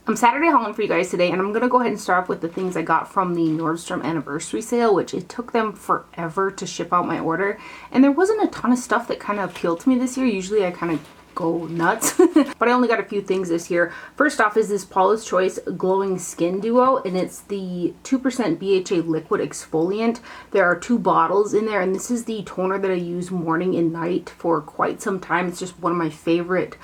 I'm Saturday hauling for you guys today, and I'm going to go ahead and start off with the things I got from the Nordstrom anniversary sale, which it took them forever to ship out my order. And there wasn't a ton of stuff that kind of appealed to me this year. Usually I kind of go nuts, but I only got a few things this year. First off is this Paula's Choice Glowing Skin Duo, and it's the 2% BHA liquid exfoliant. There are 2 bottles in there, and this is the toner that I use morning and night for quite some time. It's just one of my favorite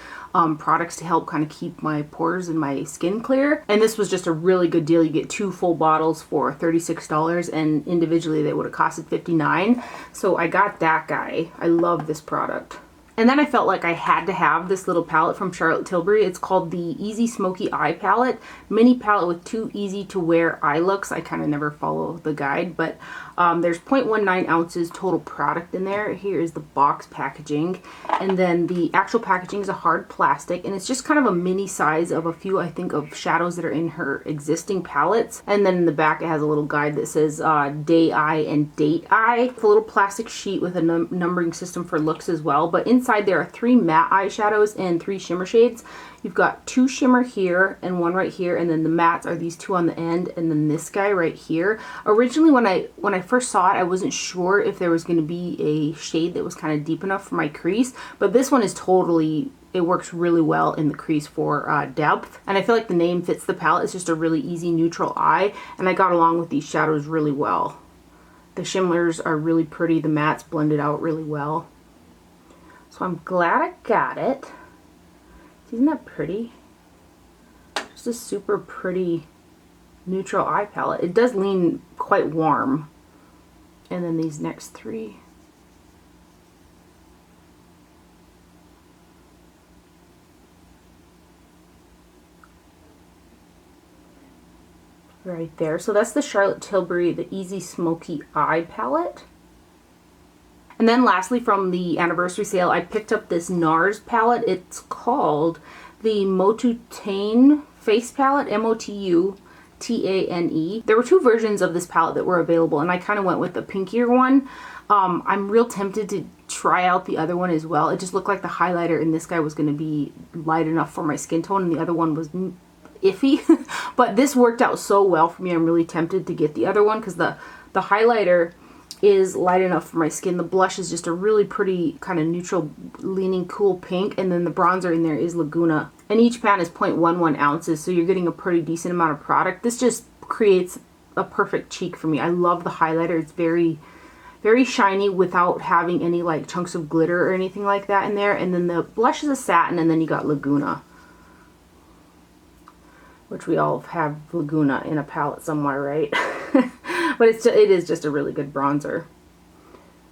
products to help kind of keep my pores and my skin clear. And this was just a really good deal. You get 2 full bottles for $36, and individually they would have costed $59. So I got that guy. I love this product. And then I felt like I had to have this little palette from Charlotte Tilbury. It's called the Easy Smoky Eye Palette. Mini palette with 2 easy to wear eye looks. I kind of never follow the guide, but there's 0.19 ounces total product in there. Here is the box packaging. And then the actual packaging is a hard plastic, and it's just kind of a mini size of a few, I think, of shadows that are in her existing palettes. And then in the back it has a little guide that says Day Eye and Date Eye. It's a little plastic sheet with a numbering system for looks as well. But inside there are 3 matte eyeshadows and 3 shimmer shades. You've got 2 shimmer here and 1 right here, and then the mattes are these 2 on the end, and then this guy right here. Originally when I first saw it, I wasn't sure if there was going to be a shade that was kind of deep enough for my crease, but this one is totally, it works really well in the crease for depth. And I feel like the name fits the palette. It's just a really easy neutral eye, and I got along with these shadows really well. The shimmers are really pretty. The mattes blended out really well. So I'm glad I got it. Isn't that pretty? Just a super pretty neutral eye palette. It does lean quite warm. And then these next 3. Right there. So that's the Charlotte Tilbury, the Easy Smoky Eye Palette. And then lastly, from the anniversary sale, I picked up this Nars palette. It's called the Motu Tane Face Palette, M-O-T-U-T-A-N-E. There were 2 versions of this palette that were available, and I kind of went with the pinkier one. I'm real tempted to try out the other one as well. It just looked like the highlighter in this guy was going to be light enough for my skin tone, and the other one was iffy. But this worked out so well for me, I'm really tempted to get the other one because the highlighter is light enough for my skin. The blush is just a really pretty kind of neutral leaning cool pink, and then the bronzer in there is Laguna. And each pan is 0.11 ounces, so you're getting a pretty decent amount of product. This just creates a perfect cheek for me. I love the highlighter. It's very, very shiny without having any like chunks of glitter or anything like that in there. And then the blush is a satin, and then you got Laguna, which we all have Laguna in a palette somewhere, right? But it is just a really good bronzer.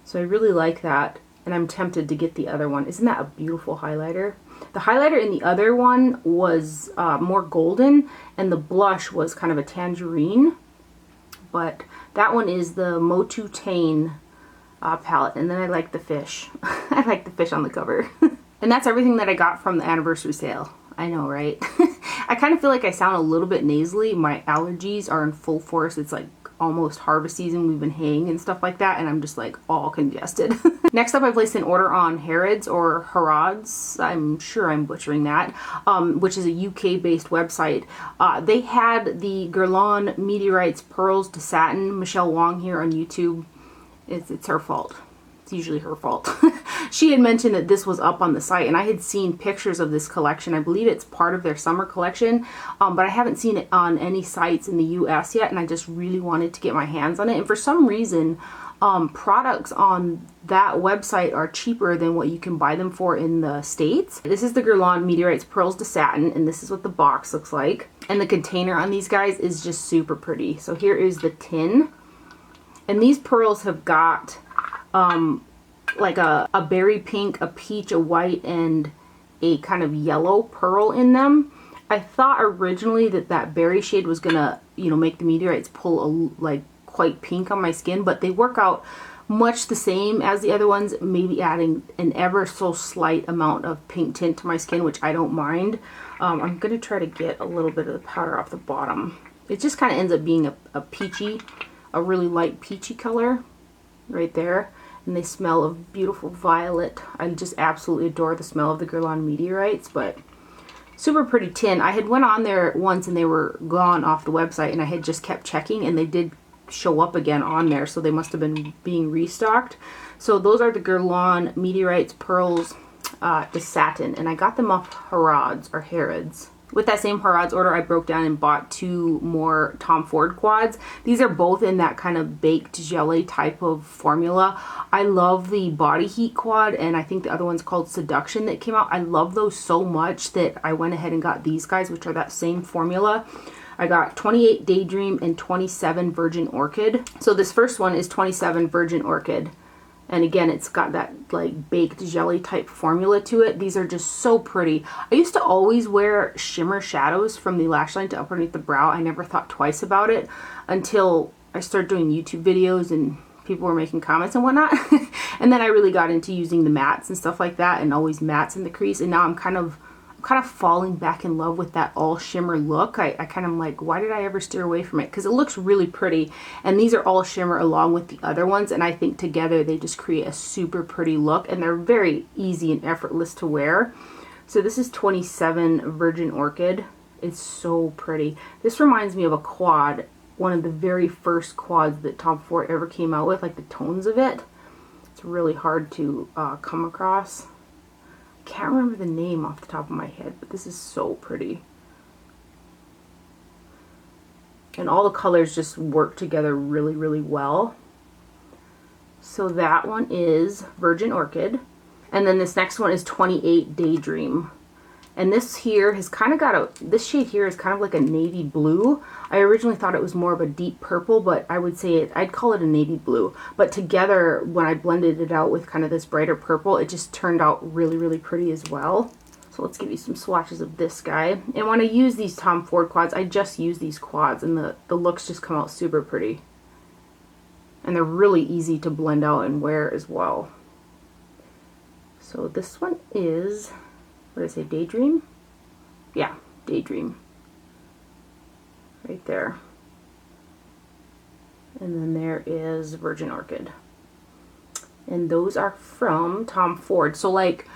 So I really like that, and I'm tempted to get the other one. Isn't that a beautiful highlighter? The highlighter in the other one was more golden, and the blush was kind of a tangerine. But that one is the Motu Tane palette, and then I like the fish. I like the fish on the cover. And that's everything that I got from the anniversary sale. I know, right? I kind of feel like I sound a little bit nasally. My allergies are in full force. It's like almost harvest season. We've been haying and stuff like that, and I'm just like all congested. Next up, I placed an order on Harrods or Harrods. I'm sure I'm butchering that, which is a UK based website. They had the Guerlain Meteorites Pearls to Satin. Michelle Wong here on YouTube. It's her fault. It's usually her fault. She had mentioned that this was up on the site, and I had seen pictures of this collection. I believe it's part of their summer collection, but I haven't seen it on any sites in the US yet, and I just really wanted to get my hands on it. And for some reason, products on that website are cheaper than what you can buy them for in the States. This is the Guerlain Meteorites Pearls to Satin, and this is what the box looks like. And the container on these guys is just super pretty. So here is the tin, and these pearls have got like a berry pink, a peach, a white, and a kind of yellow pearl in them. I thought originally that berry shade was gonna, you know, make the meteorites pull like quite pink on my skin, but they work out much the same as the other ones, maybe adding an ever so slight amount of pink tint to my skin, which I don't mind. I'm gonna try to get a little bit of the powder off the bottom. It just kind of ends up being a peachy, a really light peachy color right there. And they smell of beautiful violet. I just absolutely adore the smell of the Guerlain Meteorites, but Super pretty tin. I had went on there once and they were gone off the website, and I had just kept checking and they did show up again on there, so they must have been being restocked. So those are the Guerlain Meteorites Pearls, the Satin, and I got them off Harrods or Harrods. With that same Harrods order, I broke down and bought 2 more Tom Ford quads. These are both in that kind of baked jelly type of formula. I love the Body Heat quad, and I think the other one's called Seduction that came out. I love those so much that I went ahead and got these guys, which are that same formula. I got 28 Daydream and 27 Virgin Orchid. So this first one is 27 Virgin Orchid. And again, it's got that like baked jelly type formula to it. These are just so pretty. I used to always wear shimmer shadows from the lash line to up underneath the brow. I never thought twice about it until I started doing YouTube videos and people were making comments and whatnot. And then I really got into using the mattes and stuff like that, and always mattes in the crease. And now I'm kind of falling back in love with that all shimmer look. I kind of like, why did I ever steer away from it? Because it looks really pretty, and these are all shimmer along with the other ones, and I think together they just create a super pretty look, and they're very easy and effortless to wear. So this is 27 Virgin Orchid. It's so pretty. This reminds me of a quad, one of the very first quads that Tom Ford ever came out with, like the tones of it. It's really hard to come across. Can't remember the name off the top of my head, but this is so pretty. And all the colors just work together really, really well. So that one is Virgin Orchid. And then this next one is 28 Daydream. And this here has kind of got this shade here is kind of like a navy blue. I originally thought it was more of a deep purple, but I would say I'd call it a navy blue. But together, when I blended it out with kind of this brighter purple, it just turned out really, really pretty as well. So let's give you some swatches of this guy. And when I use these Tom Ford quads, I just use these quads, and the looks just come out super pretty. And they're really easy to blend out and wear as well. So this one is, what did I say, Daydream? Yeah, Daydream. Right there. And then there is Virgin Orchid. And those are from Tom Ford. So like,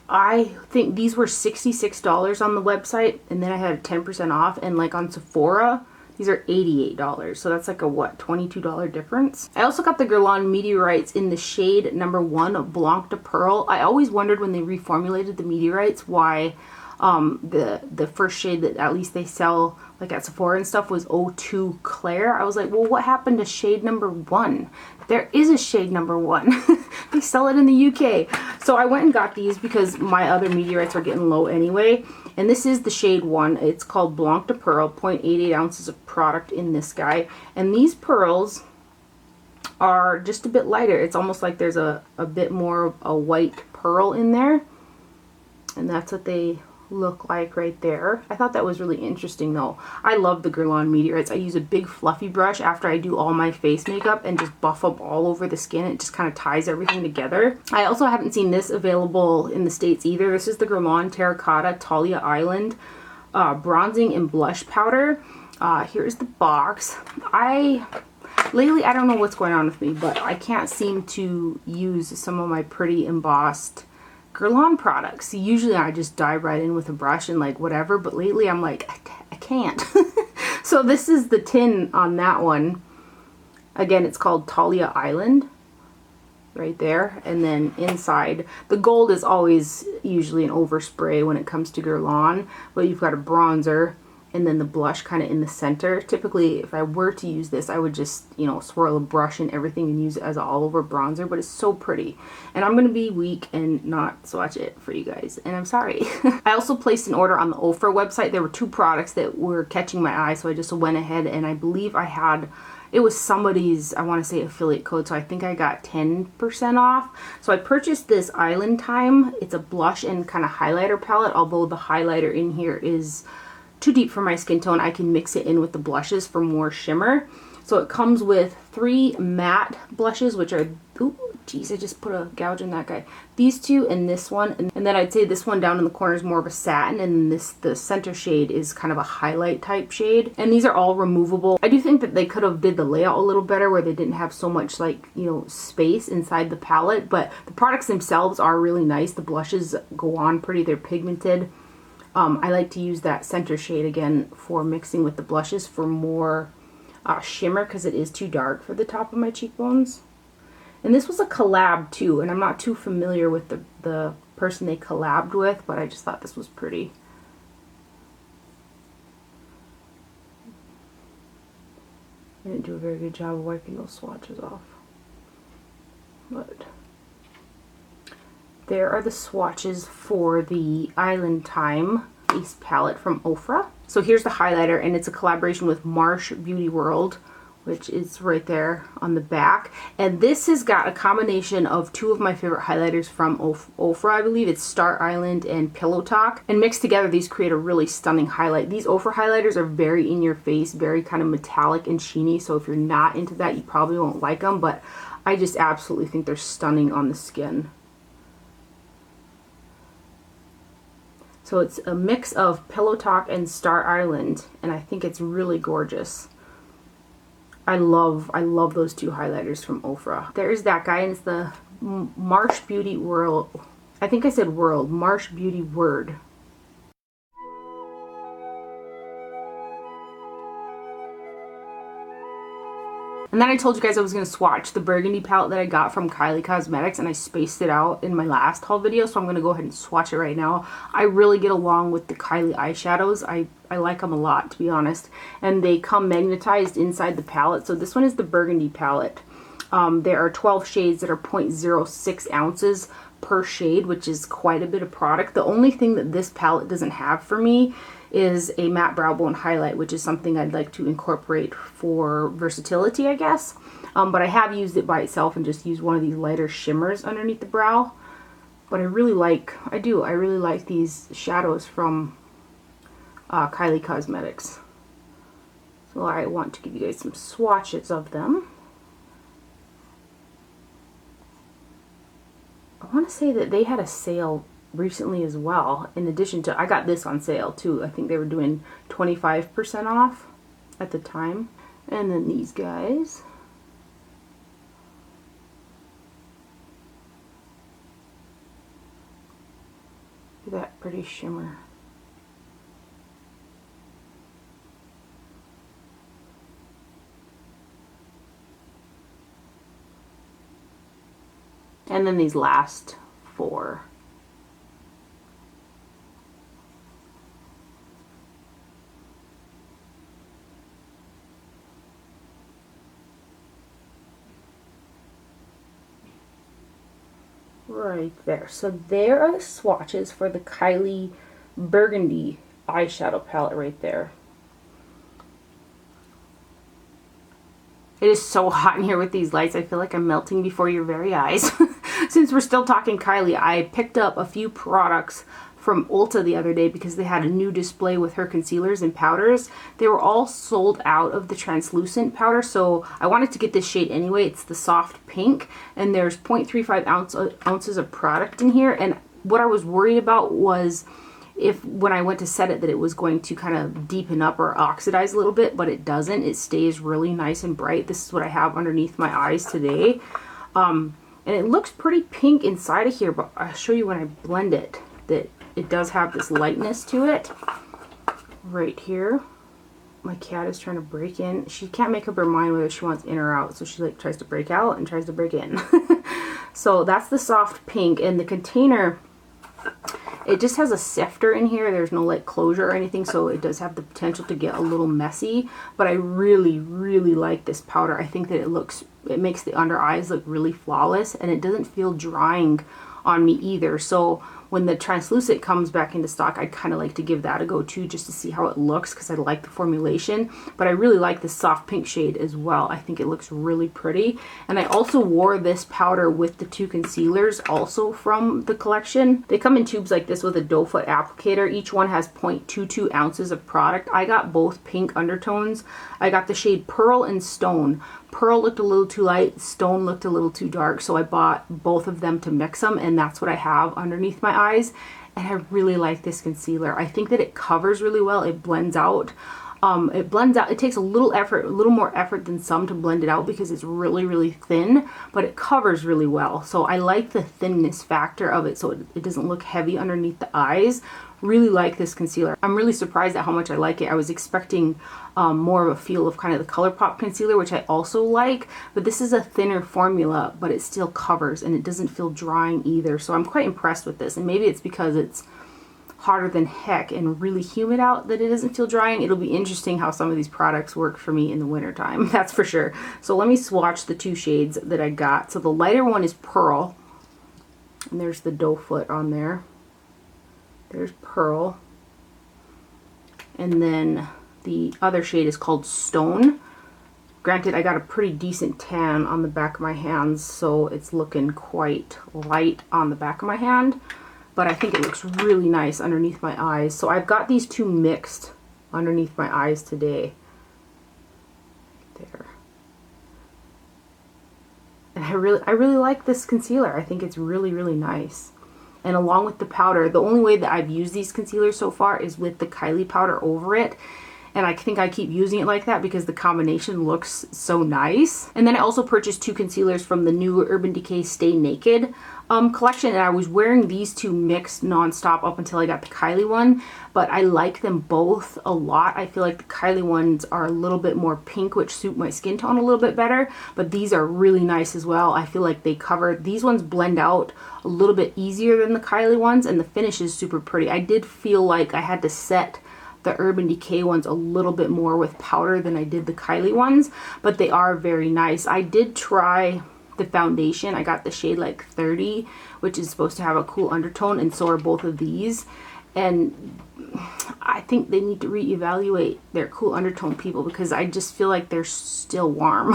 I think these were $66 on the website, and then I had 10% off, and like on Sephora, these are $88. So that's like a what, $22 difference. I also got the Guerlain Meteorites in the shade number 1 Blanc de Pearl. I always wondered when they reformulated the Meteorites why the first shade that at least they sell like at Sephora and stuff was 02 Claire. I was like, well, what happened to shade number 1? There is a shade number 1. They sell it in the UK. So I went and got these because my other Meteorites are getting low anyway. And this is the shade 1. It's called Blanc de Pearl, 0.88 ounces of product in this guy. And these pearls are just a bit lighter. It's almost like there's a bit more of a white pearl in there. And that's what they look like right there. I thought that was really interesting though. I love the Guerlain Meteorites. I use a big fluffy brush after I do all my face makeup and just buff up all over the skin. It just kind of ties everything together. I also haven't seen this available in the States either. This is the Guerlain Terracota Thalia Island bronzing and blush powder. Here's the box. Lately, I don't know what's going on with me, but I can't seem to use some of my pretty embossed Guerlain products. Usually I just dive right in with a brush and like whatever, but lately I'm like, I can't. So this is the tin on that one. Again, it's called Thalia Island. Right there. And then inside, the gold is always usually an overspray when it comes to Guerlain, but you've got a bronzer and then the blush kind of in the center. Typically, if I were to use this, I would just, you know, swirl a brush and everything and use it as an all-over bronzer, but it's so pretty. And I'm going to be weak and not swatch it for you guys, and I'm sorry. I also placed an order on the Ofra website. There were 2 products that were catching my eye, so I just went ahead and I believe I had, it was somebody's, I want to say, affiliate code, so I think I got 10% off. So I purchased this Island Time. It's a blush and kind of highlighter palette, although the highlighter in here is too deep for my skin tone. I can mix it in with the blushes for more shimmer. So it comes with 3 matte blushes, which are, ooh, geez, I just put a gouge in that guy. These 2 and this one, and then I'd say this one down in the corner is more of a satin, and the center shade is kind of a highlight type shade. And these are all removable. I do think that they could have did the layout a little better where they didn't have so much like, you know, space inside the palette, but the products themselves are really nice. The blushes go on pretty, they're pigmented. I like to use that center shade again for mixing with the blushes for more shimmer, because it is too dark for the top of my cheekbones. And this was a collab too, and I'm not too familiar with the person they collabed with, but I just thought this was pretty. I didn't do a very good job of wiping those swatches off. But there are the swatches for the Island Time Base Palette from Ofra. So here's the highlighter, and it's a collaboration with Marsh Beauty World, which is right there on the back. And this has got a combination of two of my favorite highlighters from Ofra, I believe. It's Star Island and Pillow Talk. And mixed together, these create a really stunning highlight. These Ofra highlighters are very in your face, very kind of metallic and sheeny. So if you're not into that, you probably won't like them. But I just absolutely think they're stunning on the skin. So it's a mix of Pillow Talk and Star Island, and I think it's really gorgeous. I love those two highlighters from Ofra. There's that guy, and it's the Marsh Beauty World. I think I said World. Marsh Beauty Word. And then I told you guys I was going to swatch the Burgundy palette that I got from Kylie Cosmetics, and I spaced it out in my last haul video, so I'm going to go ahead and swatch it right now. I really get along with the Kylie eyeshadows. I like them a lot, to be honest. And they come magnetized inside the palette. So this one is the Burgundy palette. There are 12 shades that are 0.06 ounces per shade, which is quite a bit of product. The only thing that this palette doesn't have for me is a matte brow bone highlight, which is something I'd like to incorporate for versatility, I guess. But I have used it by itself and just used one of these lighter shimmers underneath the brow. But I really like these shadows from Kylie Cosmetics. So I want to give you guys some swatches of them. I want to say that they had a sale recently as well. In addition to, I got this on sale too. I think they were doing 25% off at the time. And then these guys. Look at that pretty shimmer. And then these last four. Right there. So there are the swatches for the Kylie Burgundy eyeshadow palette right there. It is so hot in here with these lights. I feel like I'm melting before your very eyes. Since we're still talking Kylie, I picked up a few products from Ulta the other day because they had a new display with her concealers and powders. They were all sold out of the translucent powder, so I wanted to get this shade anyway. It's the soft pink, and there's 0.35 ounces of product in here. And what I was worried about was if when I went to set it that it was going to kind of deepen up or oxidize a little bit, but it doesn't. It stays really nice and bright. This is what I have underneath my eyes today. And it looks pretty pink inside of here, but I'll show you when I blend it that it does have this lightness to it. Right here. My cat is trying to break in. She can't make up her mind whether she wants in or out, so she like tries to break out and tries to break in. So that's the soft pink, and the container, it just has a sifter in here. There's no like closure or anything, so it does have the potential to get a little messy, but I really like this powder. I think that it makes the under eyes look really flawless, and it doesn't feel drying on me either. So when the translucent comes back into stock, I'd kind of like to give that a go too, just to see how it looks, because I like the formulation. But I really like the soft pink shade as well. I think it looks really pretty. And I also wore this powder with the two concealers also from the collection. They come in tubes like this with a doe foot applicator. Each one has 0.22 ounces of product. I got both pink undertones. I got the shade Pearl and Stone. Pearl looked a little too light, Stone looked a little too dark, so I bought both of them to mix them, and that's what I have underneath my eyes. And I really like this concealer. I think that it covers really well. It blends out. It takes a little effort, a little more effort than some to blend it out because it's really thin, but it covers really well. So I like the thinness factor of it, so it doesn't look heavy underneath the eyes. Really like this concealer. I'm really surprised at how much I like it. I was expecting more of a feel of kind of the ColourPop concealer, which I also like, but this is a thinner formula, but it still covers and it doesn't feel drying either. So I'm quite impressed with this, and maybe it's because it's hotter than heck and really humid out that it doesn't feel drying. It'll be interesting how some of these products work for me in the winter time, that's for sure. So let me swatch the two shades that I got. So the lighter one is Pearl, and there's the doe foot on there. There's Pearl. And then the other shade is called Stone. Granted, I got a pretty decent tan on the back of my hands, so it's looking quite light on the back of my hand, but I think it looks really nice underneath my eyes. So I've got these two mixed underneath my eyes today. There. And I really like this concealer. I think it's really, really nice. And along with the powder, the only way that I've used these concealers so far is with the Kylie powder over it. And I think I keep using it like that because the combination looks so nice. And then I also purchased two concealers from the new Urban Decay Stay Naked collection, and I was wearing these two mixed nonstop up until I got the Kylie one, but I like them both a lot. I feel like the Kylie ones are a little bit more pink, which suit my skin tone a little bit better, but these are really nice as well. I feel like they cover, these ones blend out a little bit easier than the Kylie ones, and the finish is super pretty. I did feel like I had to set the Urban Decay ones a little bit more with powder than I did the Kylie ones, but they are very nice. I did try the foundation. I got the shade like 30, which is supposed to have a cool undertone, and so are both of these. And I think they need to reevaluate their cool undertone, people, because I just feel like they're still warm.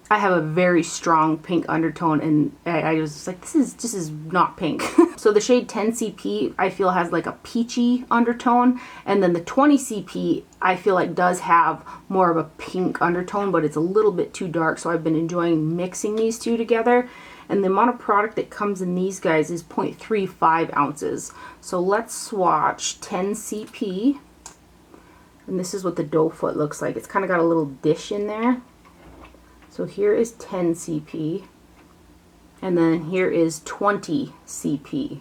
I have a very strong pink undertone, and I was just like, this is not pink. So the shade 10 CP I feel has like a peachy undertone, and then the 20 CP I feel like does have more of a pink undertone, but it's a little bit too dark, so I've been enjoying mixing these two together. And the amount of product that comes in these guys is 0.35 ounces. So let's swatch 10 CP. And this is what the doe foot looks like. It's kind of got a little dish in there. So here is 10 CP. And then here is 20 CP.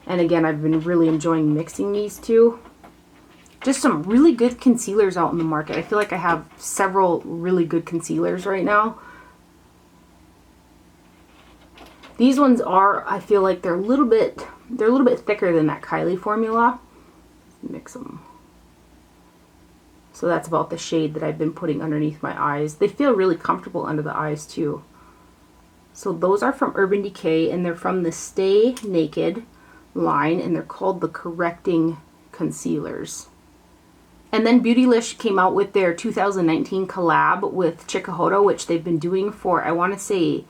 And again, I've been really enjoying mixing these two. Just some really good concealers out in the market. I feel like I have several really good concealers right now. These ones are, I feel like they're a little bit thicker than that Kylie formula. Mix them. So that's about the shade that I've been putting underneath my eyes. They feel really comfortable under the eyes too. So those are from Urban Decay, and they're from the Stay Naked line, and they're called the Correcting Concealers. And then Beautylish came out with their 2019 collab with Chikuhodo, which they've been doing for, I want to say,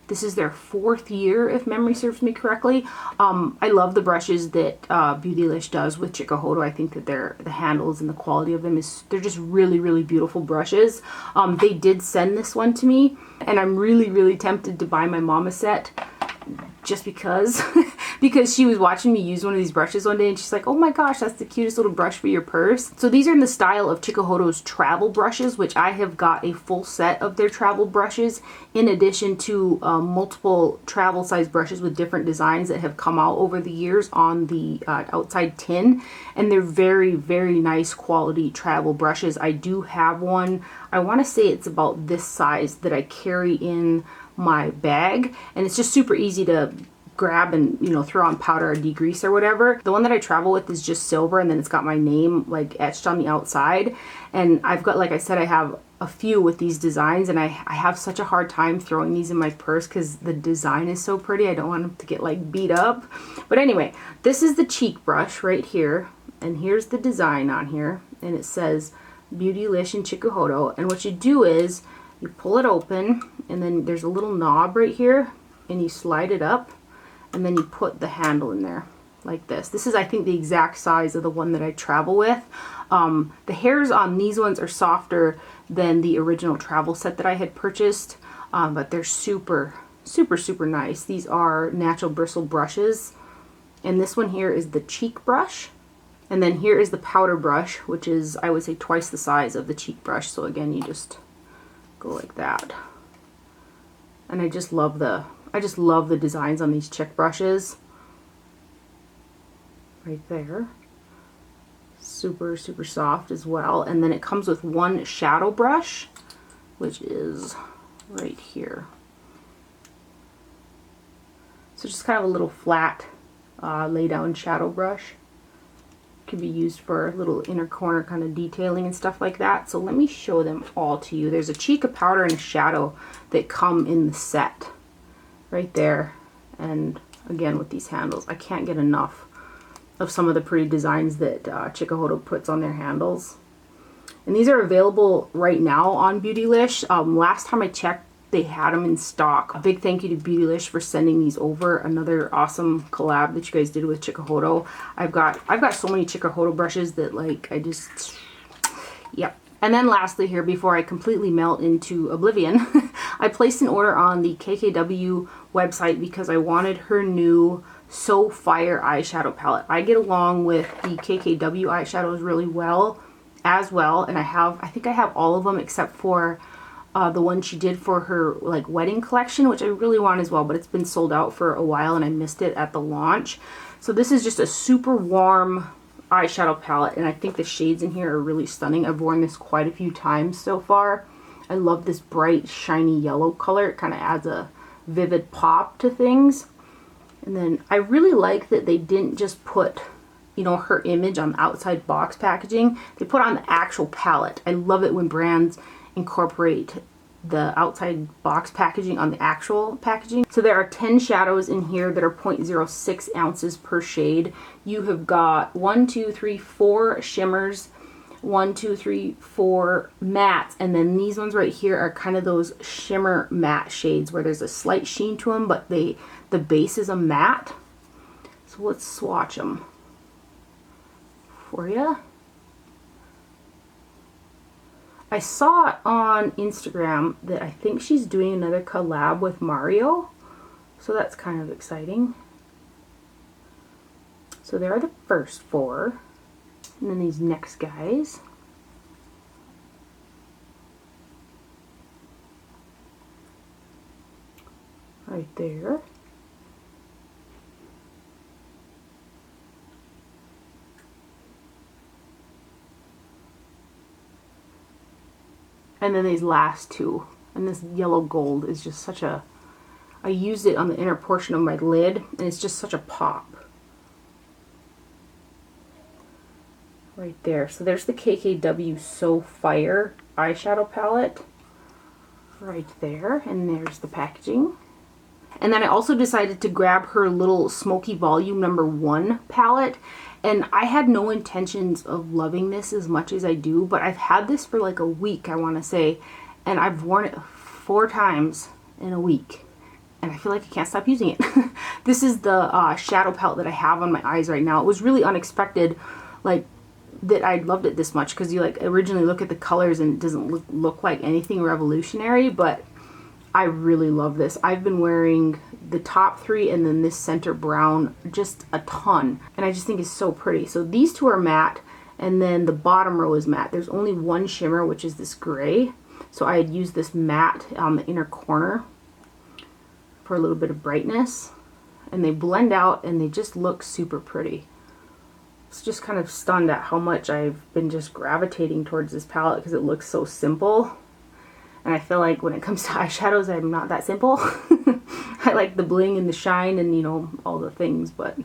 this is their 4th year, if memory serves me correctly. I love the brushes that Beautylish does with Chikuhodo. I think that the handles and the quality of them they're just really, really beautiful brushes. They did send this one to me, and I'm really, really tempted to buy my mom a set just because because she was watching me use one of these brushes one day, and she's like, oh my gosh, that's the cutest little brush for your purse. So these are in the style of Chikuhodo's travel brushes, which I have got a full set of their travel brushes, in addition to multiple travel size brushes with different designs that have come out over the years on the outside tin. And they're very, very nice quality travel brushes. I do have one, I want to say it's about this size, that I carry in my bag, and it's just super easy to grab and, you know, throw on powder or degrease or whatever. The one that I travel with is just silver, and then it's got my name like etched on the outside. And I've got, like I said, I have a few with these designs, and I have such a hard time throwing these in my purse because the design is so pretty. I don't want them to get like beat up. But anyway, this is the cheek brush right here, and here's the design on here, and it says Beautylish and Chikuhodo. And what you do is you pull it open, and then there's a little knob right here, and you slide it up, and then you put the handle in there like this. This is, I think, the exact size of the one that I travel with. The hairs on these ones are softer than the original travel set that I had purchased, but they're super, super, super nice. These are natural bristle brushes, and this one here is the cheek brush. And then here is the powder brush, which is, I would say, twice the size of the cheek brush. So again, you just go like that. And I just love the designs on these cheek brushes. right there. Super, super soft as well. And then it comes with one shadow brush, which is right here. So just kind of a little flat lay down shadow brush. Could be used for a little inner corner kind of detailing and stuff like that. So let me show them all to you. There's a cheek, a powder, and a shadow that come in the set right there. And again, with these handles, I can't get enough of some of the pretty designs that Chikuhodo puts on their handles. And these are available right now on Beautylish. Last time I checked, they had them in stock. A big thank you to Beautylish for sending these over. Another awesome collab that you guys did with Chikuhodo. I've got so many Chikuhodo brushes that like yep. And then lastly here, before I completely melt into oblivion, I placed an order on the KKW website because I wanted her new So Fire eyeshadow palette. I get along with the KKW eyeshadows really well as well, and I think I have all of them except for the one she did for her like wedding collection, which I really want as well, but it's been sold out for a while and I missed it at the launch. So this is just a super warm eyeshadow palette, and I think the shades in here are really stunning. I've worn this quite a few times so far. I love this bright shiny yellow color. It kind of adds a vivid pop to things. And then I really like that they didn't just put, you know, her image on the outside box packaging. They put on the actual palette. I love it when brands incorporate the outside box packaging on the actual packaging. So there are 10 shadows in here that are 0.06 ounces per shade. You have got 4 shimmers, 4 mattes, and then these ones right here are kind of those shimmer matte shades where there's a slight sheen to them, but the base is a matte. So let's swatch them for you. I saw on Instagram that I think she's doing another collab with Mario, so that's kind of exciting. So there are the first 4, and then these next guys. Right there. And then these last 2. And this yellow gold is just such a... I used it on the inner portion of my lid, and it's just such a pop. Right there. So there's the KKW So Fire eyeshadow palette. Right there. And there's the packaging. And then I also decided to grab her little Smokey Volume number 1 palette. And I had no intentions of loving this as much as I do, but I've had this for like a week, I want to say, and I've worn it 4 times in a week, and I feel like I can't stop using it. This is the shadow palette that I have on my eyes right now. It was really unexpected, like, that I loved it this much, because you like originally look at the colors and it doesn't look like anything revolutionary, but I really love this. I've been wearing the top 3 and then this center brown just a ton, and I just think it's so pretty. So these 2 are matte, and then the bottom row is matte. There's only one shimmer, which is this gray, so I had used this matte on the inner corner for a little bit of brightness, and they blend out and they just look super pretty. It's just kind of stunned at how much I've been just gravitating towards this palette because it looks so simple. And I feel like when it comes to eyeshadows, I'm not that simple. I like the bling and the shine and, you know, all the things, but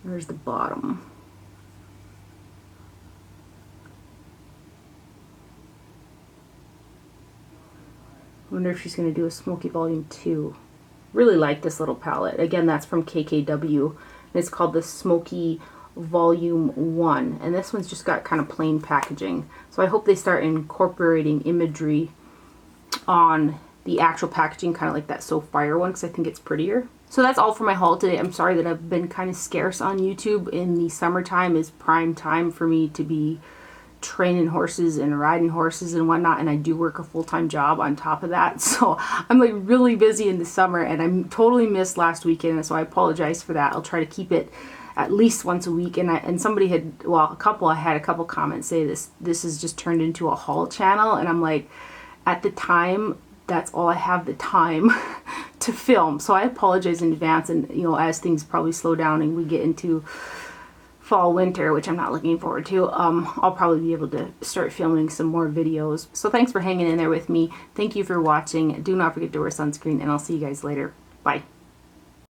there's the bottom. I wonder if she's going to do a Smokey Volume 2. Really like this little palette. Again, that's from KKW. And it's called the Smokey Volume 1, and this one's just got kind of plain packaging, so I hope they start incorporating imagery on the actual packaging, kind of like that So Fire one, because I think it's prettier. So that's all for my haul today. I'm sorry that I've been kind of scarce on YouTube. In the summertime is prime time for me to be training horses and riding horses and whatnot, and I do work a full-time job on top of that, so I'm like really busy in the summer, and I'm totally missed last weekend, so I apologize for that. I'll try to keep it at least once a week. And somebody had, well, I had a couple comments say this has just turned into a haul channel, and I'm like, at the time that's all I have the time to film. So I apologize in advance, and you know, as things probably slow down and we get into fall, winter, which I'm not looking forward to, I'll probably be able to start filming some more videos. So thanks for hanging in there with me. Thank you for watching. Do not forget to wear sunscreen, and I'll see you guys later. Bye.